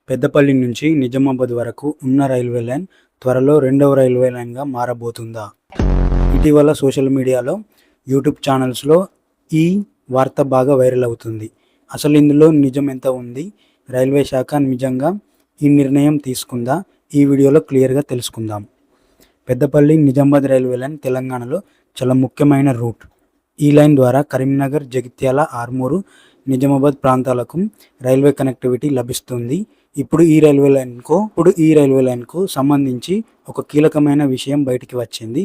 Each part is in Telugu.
పెద్దపల్లి నుంచి నిజామాబాద్ వరకు ఉన్న రైల్వే లైన్ త్వరలో రెండవ రైల్వే లైన్గా మారబోతుందా? ఇటీవల సోషల్ మీడియాలో, యూట్యూబ్ ఛానల్స్లో ఈ వార్త బాగా వైరల్ అవుతుంది. అసలు ఇందులో నిజం ఎంత ఉంది? రైల్వే శాఖ నిజంగా ఈ నిర్ణయం తీసుకుందా? ఈ వీడియోలో క్లియర్గా తెలుసుకుందాం. పెద్దపల్లి నిజామాబాద్ రైల్వే లైన్ తెలంగాణలో చాలా ముఖ్యమైన రూట్. ఈ లైన్ ద్వారా కరీంనగర్, జగిత్యాల, ఆర్మూరు, నిజామాబాద్ ప్రాంతాలకు రైల్వే కనెక్టివిటీ లభిస్తుంది. ఇప్పుడు ఈ రైల్వే లైన్కు సంబంధించి ఒక కీలకమైన విషయం బయటికి వచ్చింది.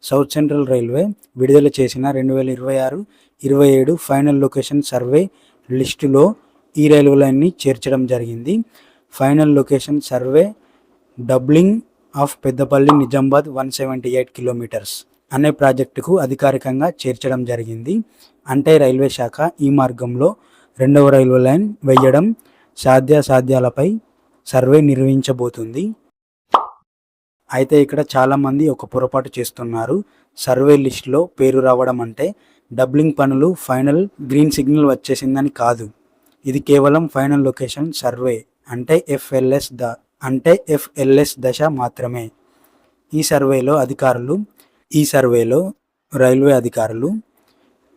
సౌత్ సెంట్రల్ రైల్వే విడుదల చేసిన 2026-27 ఫైనల్ లొకేషన్ సర్వే లిస్టులో ఈ రైల్వే లైన్ని చేర్చడం జరిగింది. Final location survey doubling of Peddapalli Nizamabad 178 kilometres అనే ప్రాజెక్టుకు అధికారికంగా చేర్చడం జరిగింది. అంటే రైల్వే శాఖ ఈ మార్గంలో రెండవ రైల్వే లైన్ వేయడం సాధ్యాసాధ్యాలపై సర్వే నిర్వహించబోతుంది. అయితే ఇక్కడ చాలామంది ఒక పొరపాటు చేస్తున్నారు. సర్వే లిస్టులో పేరు రావడం అంటే డబ్లింగ్ పనులు ఫైనల్ గ్రీన్ సిగ్నల్ వచ్చేసిందని కాదు. ఇది కేవలం ఫైనల్ లొకేషన్ సర్వే అంటే ఎఫ్ఎల్ఎస్ దశ మాత్రమే. ఈ సర్వేలో రైల్వే అధికారులు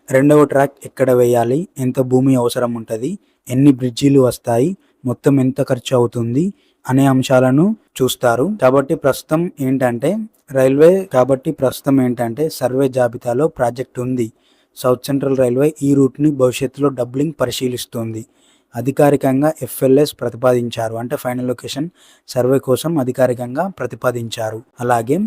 రెండవ ట్రాక్ ఎక్కడ వేయాలి, ఎంత భూమి అవసరం ఉంటుంది, ఎన్ని బ్రిడ్జీలు వస్తాయి, మొత్తం ఎంత ఖర్చు అవుతుంది అనే అంశాలను చూస్తారు. కాబట్టి ప్రస్తుతం ఏంటంటే సర్వే జాబితాలో ప్రాజెక్ట్ ఉంది. సౌత్ సెంట్రల్ రైల్వే ఈ రూట్ని భవిష్యత్తులో డబ్లింగ్ పరిశీలిస్తుంది. అధికారికంగా ఎఫ్ఎల్ఎస్ ప్రతిపాదించారు, అంటే ఫైనల్ లొకేషన్ సర్వే కోసం అధికారికంగా ప్రతిపాదించారు. అలాగే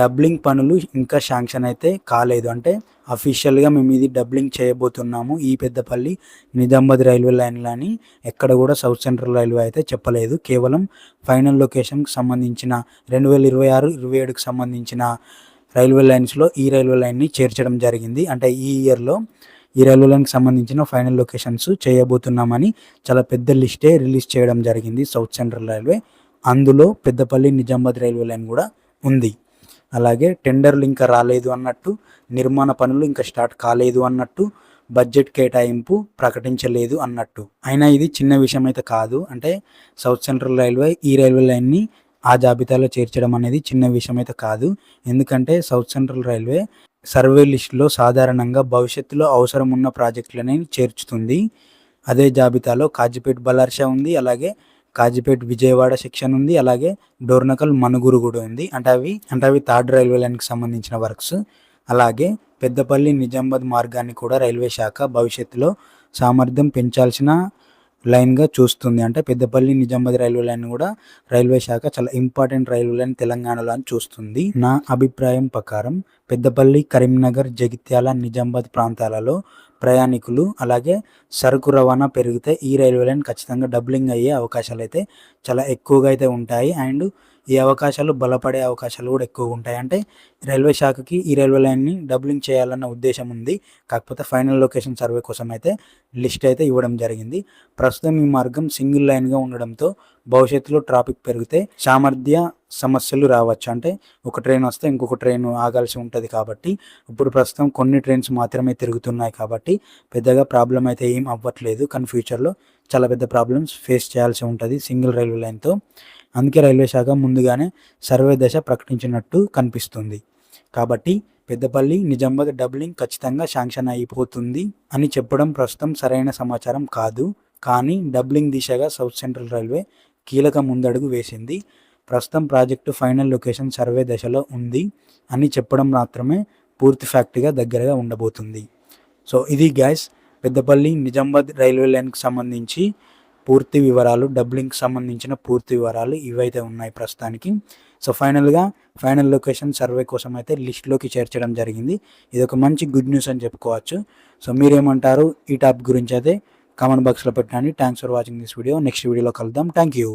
డబ్లింగ్ పనులు ఇంకా శాంక్షన్ అయితే కాలేదు, అంటే అఫీషియల్గా మేము ఇది డబ్లింగ్ చేయబోతున్నాము ఈ పెద్దపల్లి నిజామాబాద్ రైల్వే లైన్లని ఎక్కడ కూడా సౌత్ సెంట్రల్ రైల్వే అయితే చెప్పలేదు. కేవలం ఫైనల్ లొకేషన్కి సంబంధించిన 2026-27కి సంబంధించిన రైల్వే లైన్స్లో ఈ రైల్వే లైన్ని చేర్చడం జరిగింది. అంటే ఈ ఇయర్లో ఈ రైల్వే లైన్కి సంబంధించిన ఫైనల్ లొకేషన్స్ చేయబోతున్నామని చాలా పెద్ద లిస్టే రిలీజ్ చేయడం జరిగింది సౌత్ సెంట్రల్ రైల్వే. అందులో పెద్దపల్లి నిజామాబాద్ రైల్వే లైన్ కూడా ఉంది. అలాగే టెండర్లు ఇంకా రాలేదు అన్నట్టు, నిర్మాణ పనులు ఇంకా స్టార్ట్ కాలేదు అన్నట్టు, బడ్జెట్ కేటాయింపు ప్రకటించలేదు అన్నట్టు. అయినా ఇది చిన్న విషయం అయితే కాదు. అంటే సౌత్ సెంట్రల్ రైల్వే ఈ రైల్వే లైన్ని ఆ జాబితాలో చేర్చడం అనేది చిన్న విషయం అయితే కాదు. ఎందుకంటే సౌత్ సెంట్రల్ రైల్వే సర్వే లిస్టులో సాధారణంగా భవిష్యత్తులో అవసరం ఉన్న ప్రాజెక్టులని చేర్చుతుంది. అదే జాబితాలో కాజీపేట్ బలార్షా ఉంది, అలాగే కాజీపేట్ విజయవాడ సెక్షన్ ఉంది, అలాగే డోర్నకల్ మనుగురు కూడా ఉంది. అంటే అవి థర్డ్ రైల్వే లైన్కి సంబంధించిన వర్క్స్. అలాగే పెద్దపల్లి నిజామాబాద్ మార్గాన్ని కూడా రైల్వే శాఖ భవిష్యత్తులో సామర్థ్యం పెంచాల్సిన లైన్గా చూస్తుంది. అంటే పెద్దపల్లి నిజామాబాద్ రైల్వే లైన్ కూడా రైల్వే శాఖ చాలా ఇంపార్టెంట్ రైల్వే లైన్ తెలంగాణలో అని చూస్తుంది. నా అభిప్రాయం ప్రకారం పెద్దపల్లి, కరీంనగర్, జగిత్యాల, నిజామాబాద్ ప్రాంతాలలో ప్రయాణికులు అలాగే సరుకు రవాణా పెరిగితే ఈ రైల్వే లైన్ ఖచ్చితంగా డబ్లింగ్ అయ్యే అవకాశాలు అయితే చాలా ఎక్కువగా అయితే ఉంటాయి. అండ్ ఈ అవకాశాలు బలపడే అవకాశాలు కూడా ఎక్కువగా ఉంటాయి. అంటే రైల్వే శాఖకి ఈ రైల్వే లైన్ని డబ్లింగ్ చేయాలన్న ఉద్దేశం ఉంది. కాకపోతే ఫైనల్ లొకేషన్ సర్వే కోసం అయితే లిస్ట్ అయితే ఇవ్వడం జరిగింది. ప్రస్తుతం ఈ మార్గం సింగిల్ లైన్గా ఉండడంతో భవిష్యత్తులో ట్రాఫిక్ పెరిగితే సామర్థ్య సమస్యలు రావచ్చు. అంటే ఒక ట్రైన్ వస్తే ఇంకొక ట్రైన్ ఆగాల్సి ఉంటుంది. కాబట్టి ఇప్పుడు ప్రస్తుతం కొన్ని ట్రైన్స్ మాత్రమే తిరుగుతున్నాయి కాబట్టి పెద్దగా ప్రాబ్లం అయితే ఏం అవ్వట్లేదు. కానీ ఫ్యూచర్లో చాలా పెద్ద ప్రాబ్లమ్స్ ఫేస్ చేయాల్సి ఉంటుంది సింగిల్ రైల్వే లైన్తో. అందుకే రైల్వే శాఖ ముందుగానే సర్వే దశ ప్రకటించినట్టు కనిపిస్తుంది. కాబట్టి పెద్దపల్లి నిజామాబాద్ డబ్లింగ్ ఖచ్చితంగా శాంక్షన్ అయిపోతుంది అని చెప్పడం ప్రస్తుతం సరైన సమాచారం కాదు. కానీ డబ్లింగ్ దిశగా సౌత్ సెంట్రల్ రైల్వే కీలక ముందడుగు వేసింది. ప్రస్తుతం ప్రాజెక్టు ఫైనల్ లొకేషన్ సర్వే దశలో ఉంది అని చెప్పడం మాత్రమే పూర్తి ఫ్యాక్ట్గా దగ్గరగా ఉండబోతుంది. సో ఇది గైస్ పెద్దపల్లి నిజామాబాద్ రైల్వే లైన్కి సంబంధించి పూర్తి వివరాలు, డబ్లింగ్కి సంబంధించిన పూర్తి వివరాలు ఇవైతే ఉన్నాయి ప్రస్తుతానికి. సో ఫైనల్ లొకేషన్ సర్వే కోసం అయితే లిస్ట్లోకి చేర్చడం జరిగింది. ఇది ఒక మంచి గుడ్ న్యూస్ అని చెప్పుకోవచ్చు. సో మీరేమంటారు ఈ టాపిక్ గురించి అయితే కామెంట్ బాక్స్లో పెట్టండి. Thanks for watching this video. Next వీడియోలో కలుద్దాం. Thank you.